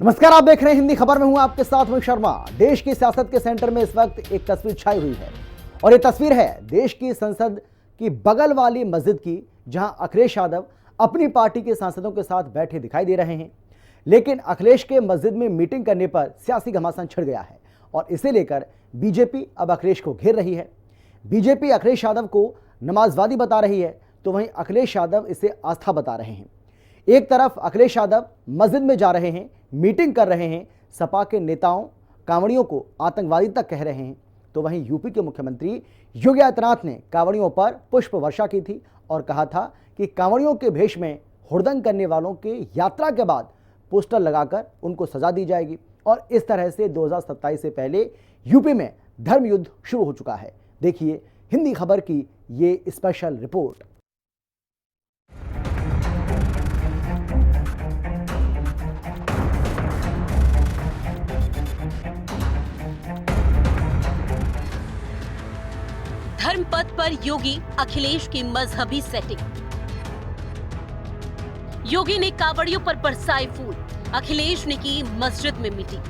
नमस्कार, आप देख रहे हैं हिंदी खबर में हूं आपके साथ मैं शर्मा। देश की सियासत के सेंटर में इस वक्त एक तस्वीर छाई हुई है और ये तस्वीर है देश की संसद की बगल वाली मस्जिद की, जहां अखिलेश यादव अपनी पार्टी के सांसदों के साथ बैठे दिखाई दे रहे हैं। लेकिन अखिलेश के मस्जिद में मीटिंग करने पर सियासी घमासान छिड़ गया है और इसे लेकर बीजेपी अब अखिलेश को घेर रही है। बीजेपी अखिलेश यादव को नमाजवादी बता रही है तो वहीं अखिलेश यादव इसे आस्था बता रहे हैं। एक तरफ अखिलेश यादव मस्जिद में जा रहे हैं, मीटिंग कर रहे हैं, सपा के नेताओं कांवड़ियों को आतंकवादी तक कह रहे हैं, तो वहीं यूपी के मुख्यमंत्री योगी आदित्यनाथ ने कांवड़ियों पर पुष्प वर्षा की थी और कहा था कि कांवड़ियों के भेष में हुड़दंग करने वालों के यात्रा के बाद पोस्टर लगाकर उनको सजा दी जाएगी। और इस तरह से 2027 से पहले यूपी में धर्म युद्ध शुरू हो चुका है। देखिए हिंदी खबर की ये स्पेशल रिपोर्ट। धर्मपथ पर योगी अखिलेश की मजहबी सेटिंग। योगी ने कांवड़ियों पर बरसाए फूल, अखिलेश ने की मस्जिद में मीटिंग।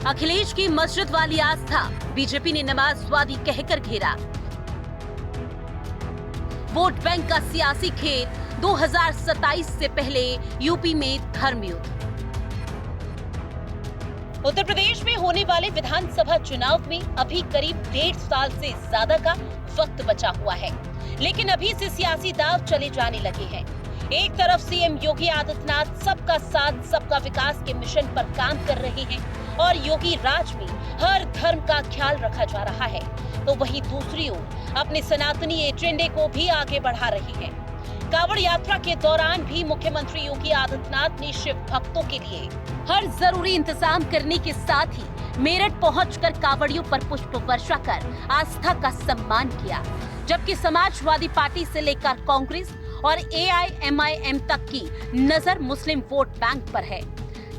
अखिलेश की मस्जिद वाली आस्था बीजेपी ने नमाजवादी कहकर घेरा। वोट बैंक का सियासी खेल, 2027 से पहले यूपी में धर्म युद्ध। उत्तर प्रदेश में होने वाले विधानसभा चुनाव में अभी करीब 1.5 साल से ज्यादा का वक्त बचा हुआ है, लेकिन अभी से सियासी दांव चले जाने लगे हैं। एक तरफ सीएम योगी आदित्यनाथ सबका साथ सबका विकास के मिशन पर काम कर रहे हैं और योगी राज में हर धर्म का ख्याल रखा जा रहा है, तो वहीं दूसरी ओर अपने सनातनी एजेंडे को भी आगे बढ़ा रहे हैं। कांवड़ यात्रा के दौरान भी मुख्यमंत्री योगी आदित्यनाथ ने शिव भक्तों के लिए हर जरूरी इंतजाम करने के साथ ही मेरठ पहुंचकर कांवड़ियों पर पुष्प वर्षा कर आस्था का सम्मान किया, जबकि समाजवादी पार्टी से लेकर कांग्रेस और एआईएमआईएम तक की नजर मुस्लिम वोट बैंक पर है,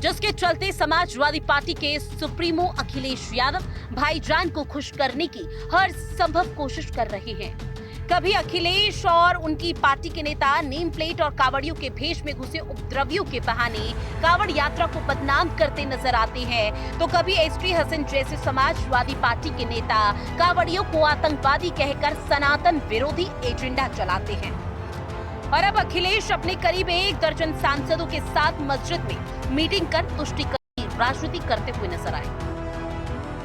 जिसके चलते समाजवादी पार्टी के सुप्रीमो अखिलेश यादव भाईजान को खुश करने की हर संभव कोशिश कर रहे हैं। कभी अखिलेश और उनकी पार्टी के नेता नेम प्लेट और कांवड़ियों के भेष में घुसे उपद्रवियों के बहाने कांवड़ यात्रा को बदनाम करते नजर आते हैं, तो कभी एसपी हसन जैसे समाजवादी पार्टी के नेता कांवड़ियों को आतंकवादी कहकर सनातन विरोधी एजेंडा चलाते हैं। और अब अखिलेश अपने करीब 1 दर्जन सांसदों के साथ मस्जिद में मीटिंग कर तुष्टिकरण की राजनीति करते हुए नजर आए।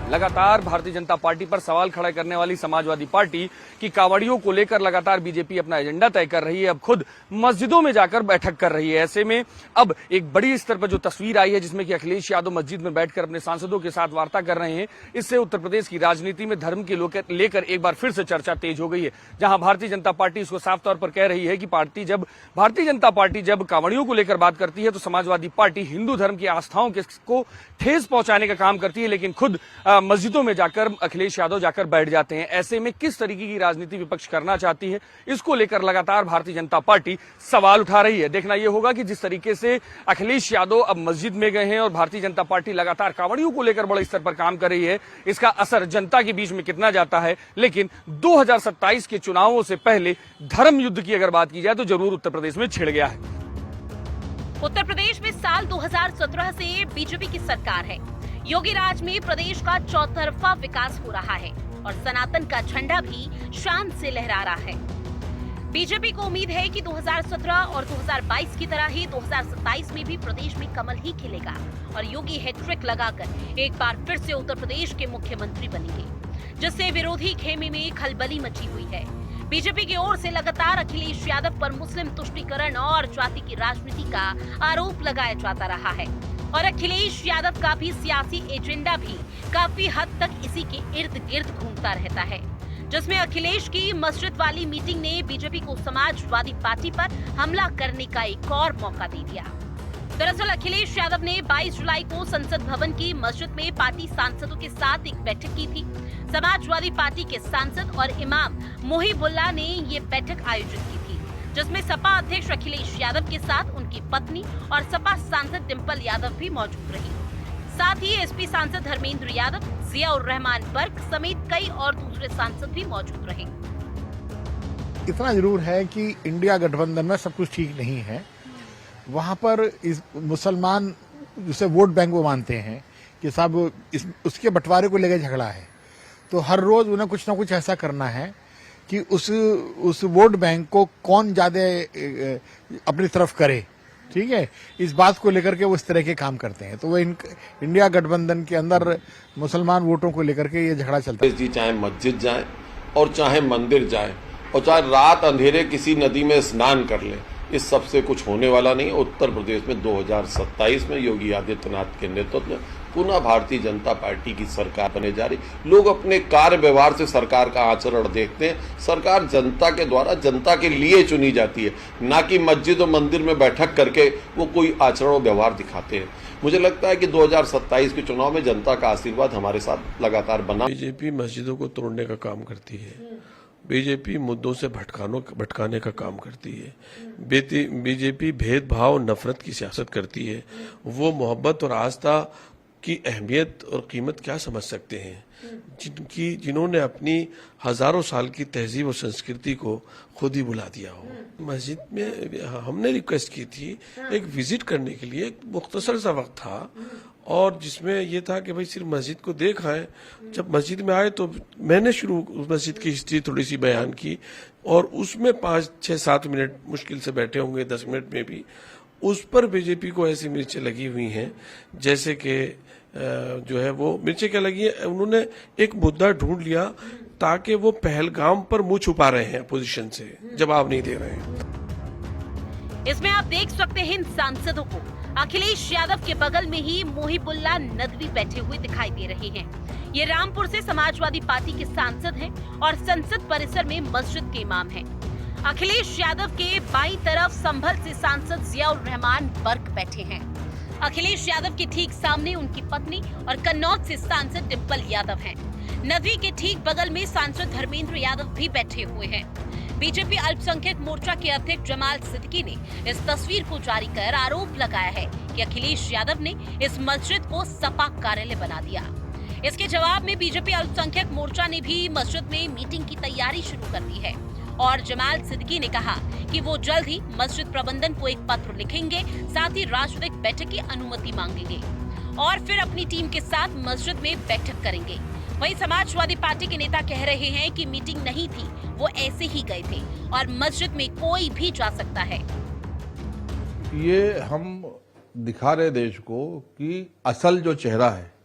लगातार भारतीय जनता पार्टी पर सवाल खड़ा करने वाली समाजवादी पार्टी की कांवड़ियों को लेकर लगातार बीजेपी अपना एजेंडा तय कर रही है, अब खुद मस्जिदों में जाकर बैठक कर रही है। ऐसे में अब एक बड़ी स्तर पर जो तस्वीर आई है जिसमें कि अखिलेश यादव मस्जिद में बैठकर अपने सांसदों के साथ वार्ता कर रहे हैं, इससे उत्तर प्रदेश की राजनीति में धर्म के लेकर एक बार फिर से चर्चा तेज हो गई है। जहां भारतीय जनता पार्टी इसको साफ तौर पर कह रही है कि भारतीय जनता पार्टी जब कांवड़ियों को लेकर बात करती है तो समाजवादी पार्टी हिंदू धर्म की आस्थाओं को ठेस पहुंचाने का काम करती है, लेकिन खुद मस्जिदों में जाकर अखिलेश यादव जाकर बैठ जाते हैं। ऐसे में किस तरीके की राजनीति विपक्ष करना चाहती है, इसको लेकर लगातार भारतीय जनता पार्टी सवाल उठा रही है। देखना यह होगा कि जिस तरीके से अखिलेश यादव अब मस्जिद में गए हैं और भारतीय जनता पार्टी लगातार कांवड़ियों को लेकर बड़े स्तर पर काम कर रही है, इसका असर जनता के बीच में कितना जाता है। लेकिन 2027 के चुनावों से पहले धर्म युद्ध की अगर बात की जाए तो जरूर उत्तर प्रदेश में छिड़ गया है। उत्तर प्रदेश में साल 2017 से बीजेपी की सरकार है। योगी राज में प्रदेश का चौतरफा विकास हो रहा है और सनातन का झंडा भी शान से लहरा रहा है। बीजेपी को उम्मीद है कि 2017 और 2022 की तरह ही 2027 में भी प्रदेश में कमल ही खिलेगा और योगी हैट्रिक लगाकर एक बार फिर से उत्तर प्रदेश के मुख्यमंत्री बनेंगे, जिससे विरोधी खेमे में खलबली मची हुई है। बीजेपी की ओर से लगातार अखिलेश यादव पर मुस्लिम तुष्टीकरण और जाति की राजनीति का आरोप लगाया जाता रहा है और अखिलेश यादव का भी सियासी एजेंडा भी काफी हद तक इसी के इर्द गिर्द घूमता रहता है, जिसमें अखिलेश की मस्जिद वाली मीटिंग ने बीजेपी को समाजवादी पार्टी पर हमला करने का एक और मौका दे दिया। दरअसल अखिलेश यादव ने 22 जुलाई को संसद भवन की मस्जिद में पार्टी सांसदों के साथ एक बैठक की थी। समाजवादी पार्टी के सांसद और इमाम मोहिबुल्लाह ने ये बैठक आयोजित की थी, जिसमें सपा अध्यक्ष अखिलेश यादव के साथ उनकी पत्नी और सपा सांसद डिंपल यादव भी मौजूद रही। साथ ही एसपी सांसद धर्मेंद्र यादव, जियाउर रहमान बर्क समेत कई और दूसरे सांसद भी मौजूद रहे। इतना जरूर है कि इंडिया गठबंधन में सब कुछ ठीक नहीं है वहाँ पर इस मुसलमान जिसे वोट बैंक वो मानते हैं कि साहब उसके बंटवारे को लेकर झगड़ा है, तो हर रोज उन्हें कुछ ना कुछ ऐसा करना है कि उस वोट बैंक को कौन ज्यादा अपनी तरफ करे, ठीक है। इस बात को लेकर के वो इस तरह के काम करते हैं। तो वो इंडिया गठबंधन के अंदर मुसलमान वोटों को लेकर के ये झगड़ा चलता है। जी चाहे मस्जिद जाए और चाहे मंदिर जाए और चाहे रात अंधेरे किसी नदी में स्नान कर ले, इस सबसे कुछ होने वाला नहीं। उत्तर प्रदेश में 2027 में योगी आदित्यनाथ के नेतृत्व में पुनः भारतीय जनता पार्टी की सरकार बने जा रही। लोग अपने कार्य व्यवहार से सरकार का आचरण देखते हैं। सरकार जनता के द्वारा जनता के लिए चुनी जाती है, ना कि मस्जिद और मंदिर में बैठक करके वो कोई आचरण और व्यवहार दिखाते हैं। मुझे लगता है कि 2027 के चुनाव में जनता का आशीर्वाद हमारे साथ लगातार बना। बीजेपी मस्जिदों को तोड़ने का काम करती है, बीजेपी मुद्दों से भटकाने का काम करती है, बीजेपी भेदभाव नफरत की सियासत करती है। वो मोहब्बत और आस्था की अहमियत और कीमत क्या समझ सकते हैं जिन्होंने अपनी हजारों साल की तहजीब और संस्कृति को खुद ही बुला दिया हो। मस्जिद में हमने रिक्वेस्ट की थी एक विजिट करने के लिए, एक मुख्तसर सा वक्त था और जिसमें ये था कि भाई सिर्फ मस्जिद को देख आए। जब मस्जिद में आए तो मैंने उस मस्जिद की हिस्ट्री थोड़ी सी बयान की और उसमें 5, 6, 7 मिनट मुश्किल से बैठे होंगे, 10 मिनट में भी उस पर बीजेपी को ऐसी मिर्चें लगी हुई हैं जैसे कि जो है वो मिर्चें क्या लगी है, उन्होंने एक मुद्दा ढूंढ लिया ताकि वो पहलगाम पर मुंह छुपा रहे हैं, अपोजिशन से जवाब नहीं दे रहे हैं। इसमें आप देख सकते हैं इन सांसदों को अखिलेश यादव के बगल में ही मुहिबुल्लाह नदवी बैठे हुए दिखाई दे रहे हैं। ये रामपुर से समाजवादी पार्टी के सांसद हैं और संसद परिसर में मस्जिद के इमाम हैं। अखिलेश यादव के बाईं तरफ संभल से सांसद जियाउर रहमान बर्क बैठे हैं। अखिलेश यादव के ठीक सामने उनकी पत्नी और कन्नौज से सांसद डिंपल यादव हैं। नदवी के ठीक बगल में सांसद धर्मेंद्र यादव भी बैठे हुए हैं। बीजेपी अल्पसंख्यक मोर्चा के अध्यक्ष जमाल सिद्दीकी ने इस तस्वीर को जारी कर आरोप लगाया है कि अखिलेश यादव ने इस मस्जिद को सपा कार्यालय बना दिया। इसके जवाब में बीजेपी अल्पसंख्यक मोर्चा ने भी मस्जिद में मीटिंग की तैयारी शुरू कर दी है और जमाल सिद्दीकी ने कहा कि वो जल्द ही मस्जिद प्रबंधन को एक पत्र लिखेंगे, साथ ही राजनीतिक बैठक की अनुमति मांगेंगे और फिर अपनी टीम के साथ मस्जिद में बैठक करेंगे। वहीं समाजवादी पार्टी के नेता कह रहे हैं कि मीटिंग नहीं थी, वो ऐसे ही गए थे और मस्जिद में कोई भी जा सकता है। ये हम दिखा रहे देश को कि असल जो चेहरा है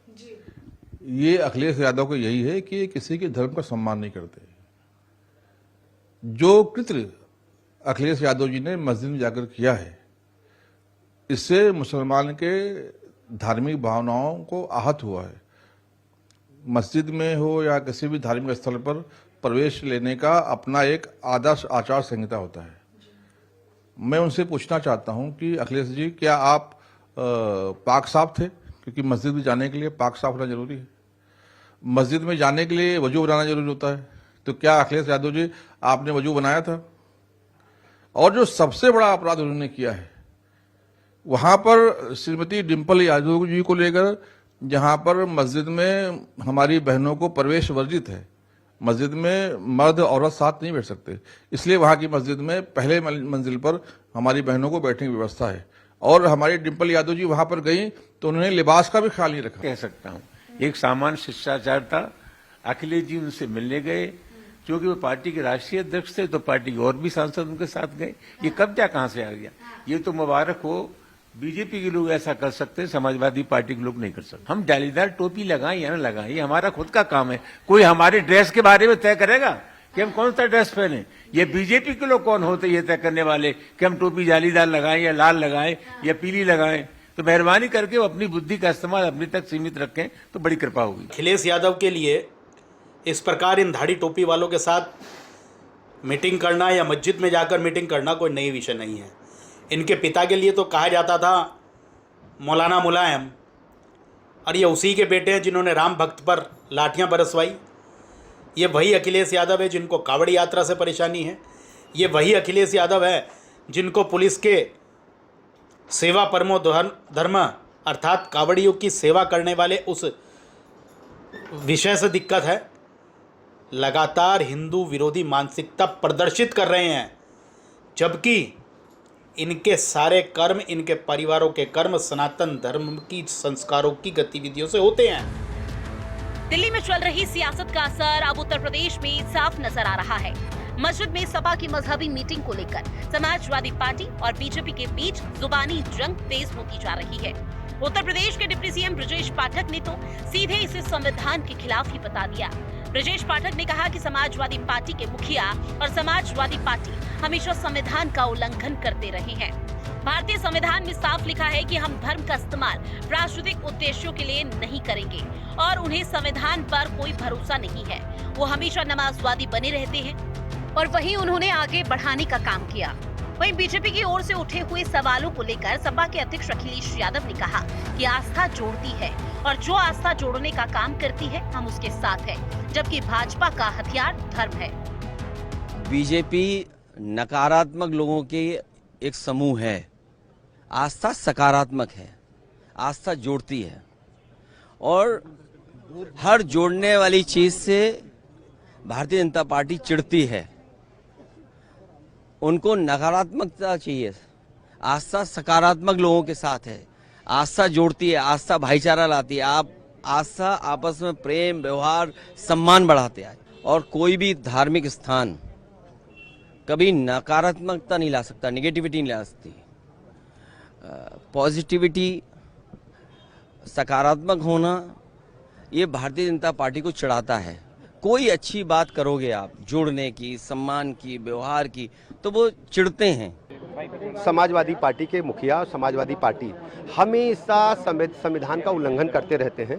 ये अखिलेश यादव को यही है कि किसी के धर्म का सम्मान नहीं करते। जो कृत्य अखिलेश यादव जी ने मस्जिद में जाकर किया है, इससे मुसलमान के धार्मिक भावनाओं को आहत हुआ है। मस्जिद में हो या किसी भी धार्मिक स्थल पर प्रवेश लेने का अपना एक आदर्श आचार संहिता होता है। मैं उनसे पूछना चाहता हूं कि अखिलेश जी, क्या आप पाक साफ थे? क्योंकि मस्जिद में जाने के लिए पाक साफ होना जरूरी है। मस्जिद में जाने के लिए वजू बनाना जरूरी होता है। तो क्या अखिलेश यादव जी आपने वजू बनाया था? और जो सबसे बड़ा अपराध उन्होंने किया है, वहां पर श्रीमती डिंपल यादव जी को लेकर, जहां पर मस्जिद में हमारी बहनों को प्रवेश वर्जित है, मस्जिद में मर्द औरत साथ नहीं बैठ सकते, इसलिए वहां की मस्जिद में पहले मंजिल पर हमारी बहनों को बैठने की व्यवस्था है। और हमारी डिंपल यादव जी वहां पर गई तो उन्होंने लिबास का भी ख्याल नहीं रखा। कह सकता हूं एक सामान्य शिष्टाचार था। अखिलेश जी उनसे मिलने गए, क्योंकि वो पार्टी के राष्ट्रीय अध्यक्ष थे, तो पार्टी के और भी सांसद उनके साथ गए। ये कब्जा कहां से आ गया? ये तो मुबारक हो, बीजेपी के लोग ऐसा कर सकते हैं, समाजवादी पार्टी के लोग नहीं कर सकते। हम जालीदार टोपी लगाएं या न लगाएं, ये हमारा खुद का काम है। कोई हमारे ड्रेस के बारे में तय करेगा कि हम कौन सा ड्रेस पहने? ये बीजेपी के लोग कौन होते ये तय करने वाले कि हम टोपी जालीदार लगाएं या लाल लगाएं या पीली लगाएं? तो मेहरबानी करके वो अपनी बुद्धि का इस्तेमाल अपने तक सीमित रखें तो बड़ी कृपा होगी। अखिलेश यादव के लिए इस प्रकार इन धाड़ी टोपी वालों के साथ मीटिंग करना या मस्जिद में जाकर मीटिंग करना कोई नई विषय नहीं है। इनके पिता के लिए तो कहा जाता था मौलाना मुलायम, और ये उसी के बेटे हैं जिन्होंने राम भक्त पर लाठियां बरसवाई। ये वही अखिलेश यादव है जिनको कावड़ी यात्रा से परेशानी है। ये वही अखिलेश यादव है जिनको पुलिस के सेवा परमो धर्म अर्थात कावड़ियों की सेवा करने वाले उस विषय से दिक्कत है। लगातार हिंदू विरोधी मानसिकता प्रदर्शित कर रहे हैं, जबकि इनके सारे कर्म, इनके परिवारों के कर्म सनातन धर्म की संस्कारों की गतिविधियों से होते हैं। दिल्ली में चल रही सियासत का असर अब उत्तर प्रदेश में साफ नजर आ रहा है। मस्जिद में सपा की मजहबी मीटिंग को लेकर समाजवादी पार्टी और बीजेपी के बीच जुबानी जंग तेज होती जा रही है। उत्तर प्रदेश के डिप्टी सीएम ब्रजेश पाठक ने तो सीधे इसे संविधान के खिलाफ ही बता दिया। ब्रजेश पाठक ने कहा कि समाजवादी पार्टी के मुखिया और समाजवादी पार्टी हमेशा संविधान का उल्लंघन करते रहे हैं। भारतीय संविधान में साफ लिखा है कि हम धर्म का इस्तेमाल राजनीतिक उद्देश्यों के लिए नहीं करेंगे और उन्हें संविधान पर कोई भरोसा नहीं है। वो हमेशा नमाजवादी बने रहते हैं और वही उन्होंने आगे बढ़ाने का काम किया। वहीं बीजेपी की ओर से उठे हुए सवालों को लेकर सपा के अध्यक्ष अखिलेश यादव ने कहा कि आस्था जोड़ती है और जो आस्था जोड़ने का काम करती है हम उसके साथ हैं, जबकि भाजपा का हथियार धर्म है। बीजेपी नकारात्मक लोगों के एक समूह है, आस्था सकारात्मक है, आस्था जोड़ती है और हर जोड़ने वाली चीज से भारतीय जनता पार्टी चिढ़ती है। उनको नकारात्मकता चाहिए, आस्था सकारात्मक लोगों के साथ है, आस्था जोड़ती है, आस्था भाईचारा लाती है, आप आस्था आपस में प्रेम व्यवहार सम्मान बढ़ाते हैं और कोई भी धार्मिक स्थान कभी नकारात्मकता नहीं ला सकता, निगेटिविटी नहीं ला सकती। पॉजिटिविटी सकारात्मक होना ये भारतीय जनता पार्टी को चिढ़ाता है। कोई अच्छी बात करोगे आप जोड़ने की, सम्मान की, व्यवहार की, तो वो चिढ़ते हैं। समाजवादी पार्टी के मुखिया और समाजवादी पार्टी हमेशा संविधान का उल्लंघन करते रहते हैं।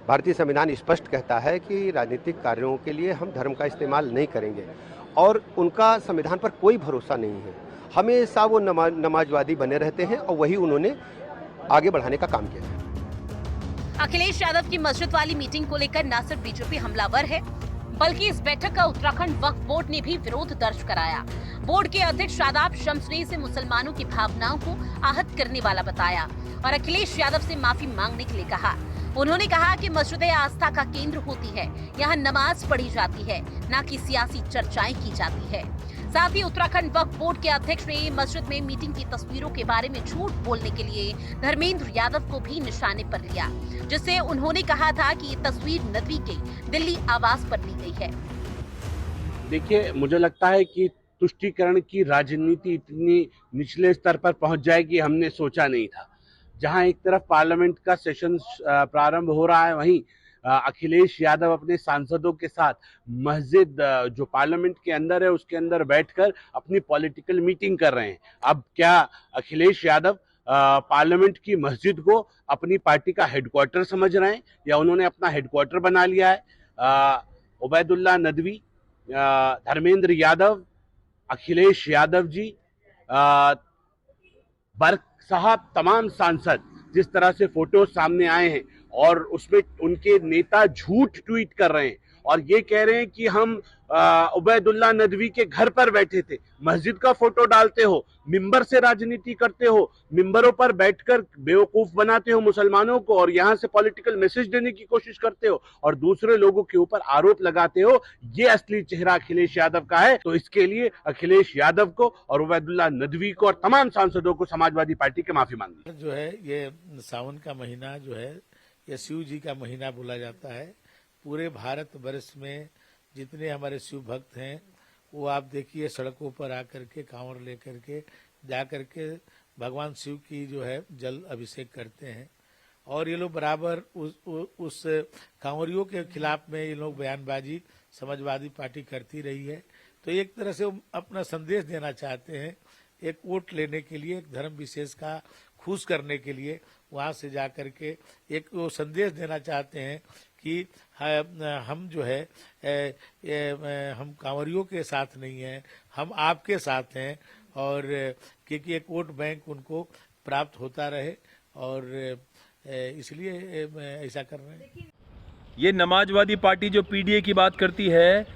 भारतीय संविधान स्पष्ट कहता है कि राजनीतिक कार्यों के लिए हम धर्म का इस्तेमाल नहीं करेंगे और उनका संविधान पर कोई भरोसा नहीं है। हमेशा वो नमाजवादी बने रहते हैं और वही उन्होंने आगे बढ़ाने का काम किया है। अखिलेश यादव की मस्जिद वाली मीटिंग को लेकर न सिर्फ बीजेपी हमलावर है, बल्कि इस बैठक का उत्तराखंड वक्फ बोर्ड ने भी विरोध दर्ज कराया। बोर्ड के अध्यक्ष शादाब शम्स ने इसे मुसलमानों की भावनाओं को आहत करने वाला बताया और अखिलेश यादव से माफी मांगने के लिए कहा। उन्होंने कहा कि मस्जिदें आस्था का केंद्र होती है, यहाँ नमाज पढ़ी जाती है, न कि सियासी चर्चाएं की जाती है। साथ ही उत्तराखंड वक्फ बोर्ड के अध्यक्ष ने मस्जिद में मीटिंग की तस्वीरों के बारे में झूठ बोलने के लिए धर्मेंद्र यादव को भी निशाने पर लिया, जिससे उन्होंने कहा था कि ये तस्वीर नदवी के दिल्ली आवास पर ली गई है। देखिए, मुझे लगता है कि तुष्टीकरण की राजनीति इतनी निचले स्तर पर पहुंच जाएगी हमने सोचा नहीं था। जहां एक तरफ पार्लियामेंट का सेशन प्रारंभ हो रहा है, वहीं अखिलेश यादव अपने सांसदों के साथ मस्जिद जो पार्लियामेंट के अंदर है उसके अंदर बैठकर अपनी पॉलिटिकल मीटिंग कर रहे हैं। अब क्या अखिलेश यादव पार्लियामेंट की मस्जिद को अपनी पार्टी का हेडक्वार्टर समझ रहे हैं या उन्होंने अपना हेडक्वार्टर बना लिया है? उबैदुल्ला नदवी, धर्मेंद्र यादव, अखिलेश यादव जी, बर्क साहब, तमाम सांसद जिस तरह से फोटो सामने आए हैं और उसमें उनके नेता झूठ ट्वीट कर रहे हैं और ये कह रहे हैं कि हम उबैदुल्ला नदवी के घर पर बैठे थे। मस्जिद का फोटो डालते हो, मिंबर से राजनीति करते हो, मिंबरों पर बैठकर बेवकूफ बनाते हो मुसलमानों को और यहाँ से पॉलिटिकल मैसेज देने की कोशिश करते हो और दूसरे लोगों के ऊपर आरोप लगाते हो। ये असली चेहरा अखिलेश यादव का है। तो इसके लिए अखिलेश यादव को और उबैदुल्ला नदवी को और तमाम सांसदों को समाजवादी पार्टी के माफी मांगनी। जो है ये सावन का महीना जो है ये शिव जी का महीना बोला जाता है। पूरे भारत वर्ष में जितने हमारे शिव भक्त हैं वो आप देखिए सड़कों पर आकर के कांवड़ लेकर के जा करके भगवान शिव की जो है जल अभिषेक करते हैं और ये लोग बराबर उस कांवरियों के खिलाफ में ये लोग बयानबाजी समाजवादी पार्टी करती रही है। तो एक तरह से वो अपना संदेश देना चाहते हैं, एक वोट लेने के लिए, एक धर्म विशेष का खुश करने के लिए वहां से जा करके एक वो संदेश देना चाहते हैं कि हम जो है हम कांवरियों के साथ नहीं हैं, हम आपके साथ हैं और क्योंकि एक वोट बैंक उनको प्राप्त होता रहे और इसलिए ऐसा कर रहे हैं। ये नमाजवादी पार्टी जो पीडीए की बात करती है,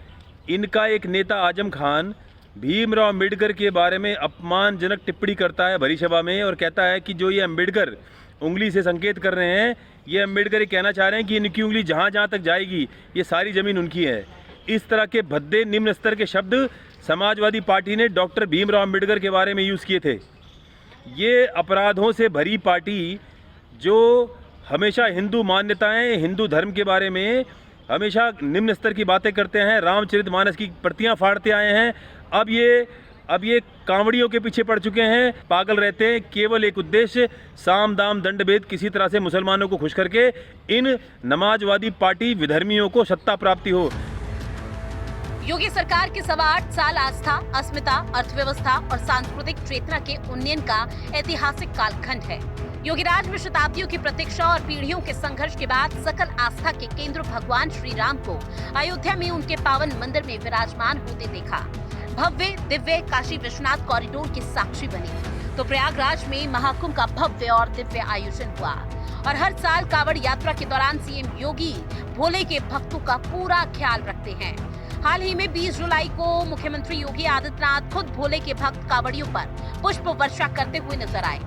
इनका एक नेता आजम खान भीमराव अम्बेडकर के बारे में अपमानजनक टिप्पणी करता है भरी सभा में और कहता है कि जो ये अम्बेडकर उंगली से संकेत कर रहे हैं, ये अम्बेडकर ये कहना चाह रहे हैं कि इनकी उंगली जहाँ जहाँ तक जाएगी ये सारी ज़मीन उनकी है। इस तरह के भद्दे निम्न स्तर के शब्द समाजवादी पार्टी ने डॉक्टर भीमराव अम्बेडकर के बारे में यूज़ किए थे। ये अपराधों से भरी पार्टी जो हमेशा हिंदू मान्यताएं, हिंदू धर्म के बारे में हमेशा निम्न स्तर की बातें करते हैं, रामचरितमानस की प्रतियां फाड़ते आए हैं, अब ये कांवड़ियों के पीछे पड़ चुके हैं, पागल रहते हैं। केवल एक उद्देश्य, साम दाम दंड भेद, किसी तरह से मुसलमानों को खुश करके इन नमाजवादी पार्टी विधर्मियों को सत्ता प्राप्ति हो। योगी सरकार के 8.25 साल आस्था, अस्मिता, अर्थव्यवस्था और सांस्कृतिक चेतना के उन्नयन का ऐतिहासिक कालखंड है। योगी राज में शताब्दियों की प्रतीक्षा और पीढ़ियों के संघर्ष के बाद सकल आस्था के केंद्र भगवान श्री राम को अयोध्या में उनके पावन मंदिर में विराजमान होते देखा। भव्य दिव्य काशी विश्वनाथ कॉरिडोर के साक्षी बने तो प्रयागराज में महाकुंभ का भव्य और दिव्य आयोजन हुआ। और हर साल कावड़ यात्रा के दौरान सीएम योगी भोले के भक्तों का पूरा ख्याल रखते हैं। हाल ही में 20 जुलाई को मुख्यमंत्री योगी आदित्यनाथ खुद भोले के भक्त कावड़ियों पर पुष्प वर्षा करते हुए नजर आए।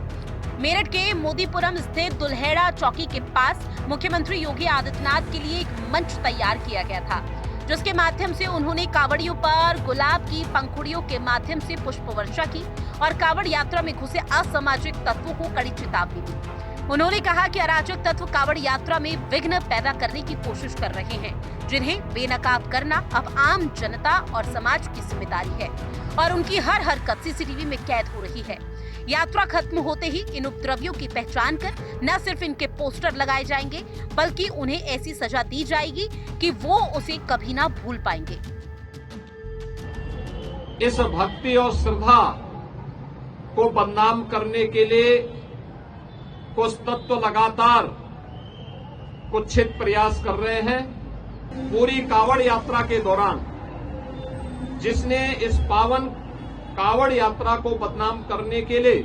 मेरठ के मोदीपुरम स्थित दुल्हेड़ा चौकी के पास मुख्यमंत्री योगी आदित्यनाथ के लिए एक मंच तैयार किया गया था, जिसके माध्यम से उन्होंने कावड़ियों पर गुलाब की पंखुड़ियों के माध्यम से पुष्प वर्षा की और कावड़ यात्रा में घुसे असामाजिक तत्वों को कड़ी चेतावनी दी। उन्होंने कहा कि अराजक तत्व कावड़ यात्रा में विघ्न पैदा करने की कोशिश कर रहे हैं, जिन्हें बेनकाब करना अब आम जनता और समाज की जिम्मेदारी है और उनकी हर हरकत सीसीटीवी में कैद हो रही है। यात्रा खत्म होते ही इन उपद्रवियों की पहचान कर न सिर्फ इनके पोस्टर लगाए जाएंगे, बल्कि उन्हें ऐसी सजा दी जाएगी कि वो उसे कभी ना भूल पाएंगे। इस भक्ति और श्रद्धा को बदनाम करने के लिए कुछ तत्व लगातार कुत्सित प्रयास कर रहे हैं। पूरी कावड़ यात्रा के दौरान जिसने इस पावन कावड़ यात्रा को बदनाम करने के लिए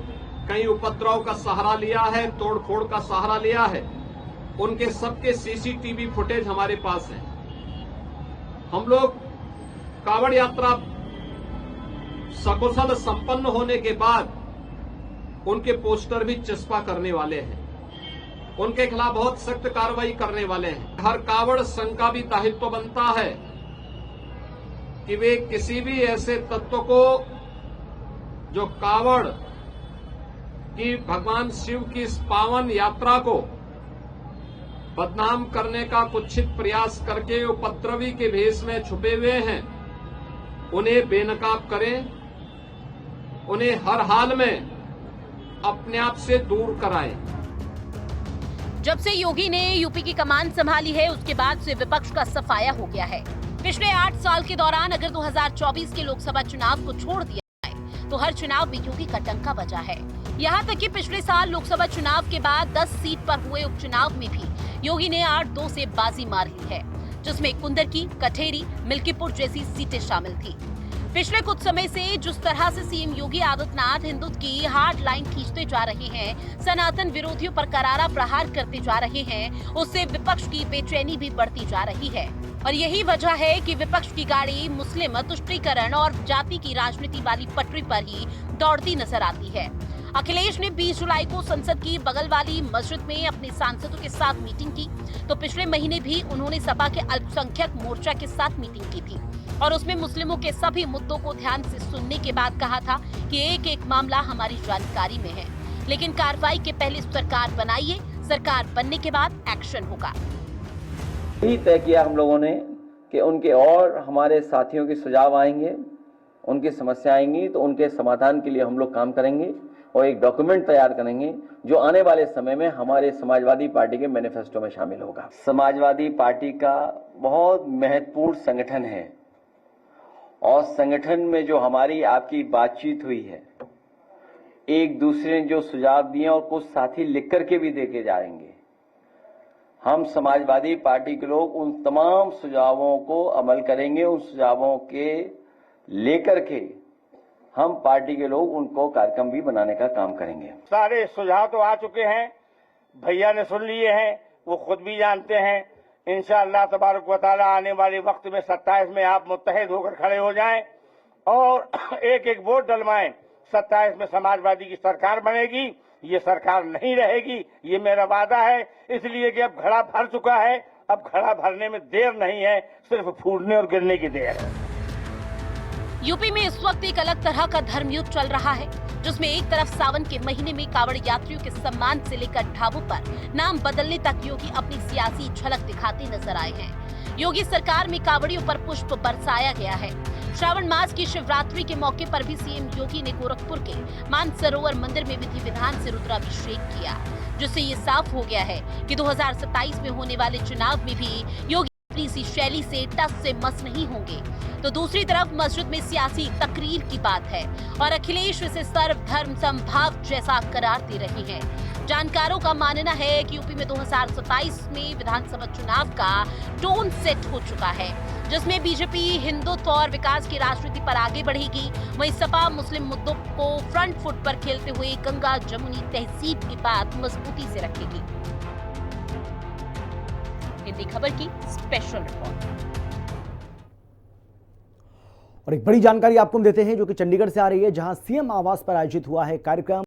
कई उपद्रव का सहारा लिया है, तोड़फोड़ का सहारा लिया है, उनके सबके सीसीटीवी फुटेज हमारे पास है। हम लोग कावड़ यात्रा सकुशल संपन्न होने के बाद उनके पोस्टर भी चस्पा करने वाले हैं, उनके खिलाफ बहुत सख्त कार्रवाई करने वाले हैं। हर कावड़ संघ का भी दायित्व बनता है कि वे किसी भी ऐसे तत्व को जो कावड़ की भगवान शिव की इस पावन यात्रा को बदनाम करने का कुत्सित प्रयास करके उपद्रवी के भेष में छुपे हुए हैं, उन्हें बेनकाब करें, उन्हें हर हाल में अपने आप से दूर कराएं। जब से योगी ने यूपी की कमान संभाली है, उसके बाद से विपक्ष का सफाया हो गया है। पिछले 8 साल के दौरान अगर 2024 के लोकसभा चुनाव को छोड़ दिया जाए तो हर चुनाव में योगी का डंका बजा है। यहाँ तक कि पिछले साल लोकसभा चुनाव के बाद 10 सीट पर हुए उपचुनाव में भी योगी ने 8-2 से बाजी मार ली है, जिसमें कुंदरकी, कठेरी, मिल्कीपुर जैसी सीटें शामिल थी। पिछले कुछ समय से जिस तरह से सीएम योगी आदित्यनाथ हिंदुत्व की हार्ड लाइन खींचते जा रहे हैं, सनातन विरोधियों पर करारा प्रहार करते जा रहे हैं, उससे विपक्ष की बेचैनी भी बढ़ती जा रही है। और यही वजह है कि विपक्ष की गाड़ी मुस्लिम तुष्टीकरण और जाति की राजनीति वाली पटरी पर ही दौड़ती नजर आती है। अखिलेश ने 20 जुलाई को संसद की बगल वाली मस्जिद में अपने सांसदों के साथ मीटिंग की, तो पिछले महीने भी उन्होंने सपा के अल्पसंख्यक मोर्चा के साथ मीटिंग की थी और उसमें मुस्लिमों के सभी मुद्दों को ध्यान से सुनने के बाद कहा था कि एक एक मामला हमारी जानकारी में है, लेकिन कार्रवाई के पहले सरकार बनाइए, सरकार बनने के बाद एक्शन होगा। यही तय किया हम लोगों ने कि उनके और हमारे साथियों के सुझाव आएंगे, उनकी समस्या आएंगी तो उनके समाधान के लिए हम लोग काम करेंगे और एक डॉक्यूमेंट तैयार करेंगे जो आने वाले समय में हमारे समाजवादी पार्टी के मैनिफेस्टो में शामिल होगा। समाजवादी पार्टी का बहुत महत्वपूर्ण संगठन है और संगठन में जो हमारी आपकी बातचीत हुई है, एक दूसरे ने जो सुझाव दिए और कुछ साथी लिख करके भी देके जाएंगे, हम समाजवादी पार्टी के लोग उन तमाम सुझावों को अमल करेंगे। उन सुझावों के लेकर के हम पार्टी के लोग उनको कार्यक्रम भी बनाने का काम करेंगे। सारे सुझाव तो आ चुके हैं, भैया ने सुन लिए हैं, वो खुद भी जानते हैं। इंशाअल्लाह तबारक व तआला आने वाले वक्त में 27 में आप मुत्तहिद होकर खड़े हो जाएं और एक एक वोट डलवाएं। 27 में समाजवादी की सरकार बनेगी, ये सरकार नहीं रहेगी, ये मेरा वादा है। इसलिए कि अब घड़ा भर चुका है, अब घड़ा भरने में देर नहीं है, सिर्फ फूटने और गिरने की देर है। यूपी में इस वक्त एक अलग तरह का धर्म युद्ध चल रहा है, जिसमें एक तरफ सावन के महीने में कांवड़ यात्रियों के सम्मान से लेकर ढाबों पर नाम बदलने तक योगी अपनी सियासी झलक दिखाते नजर आए हैं। योगी सरकार में कांवड़ियों पर पुष्प बरसाया गया है। श्रावण मास की शिवरात्रि के मौके पर भी सीएम योगी ने गोरखपुर के मानसरोवर मंदिर में विधि विधान से रुद्राभिषेक किया, जिससे ये साफ हो गया है कि 2027 में होने वाले चुनाव में भी योगी अपनी सी शैली से टस से मस नहीं होंगे। तो दूसरी तरफ मस्जिद में सियासी तकरीर की बात है और अखिलेश इसे सर्वधर्म समभाव जैसा करार दे रहे हैं। जानकारों का मानना है कि यूपी में 2027 में विधानसभा चुनाव का टोन सेट हो चुका है, जिसमें बीजेपी हिंदुत्व और विकास की राजनीति पर आगे बढ़ेगी। वहीं सपा मुस्लिम मुद्दों को फ्रंट फुट पर खेलते हुए गंगा जमुनी तहजीब की बात मजबूती से रखेगी। हिंदी खबर की स्पेशल रिपोर्ट। और एक बड़ी जानकारी आपको हम देते हैं जो कि चंडीगढ़ से आ रही है, जहां सीएम आवास पर आयोजित हुआ है कार्यक्रम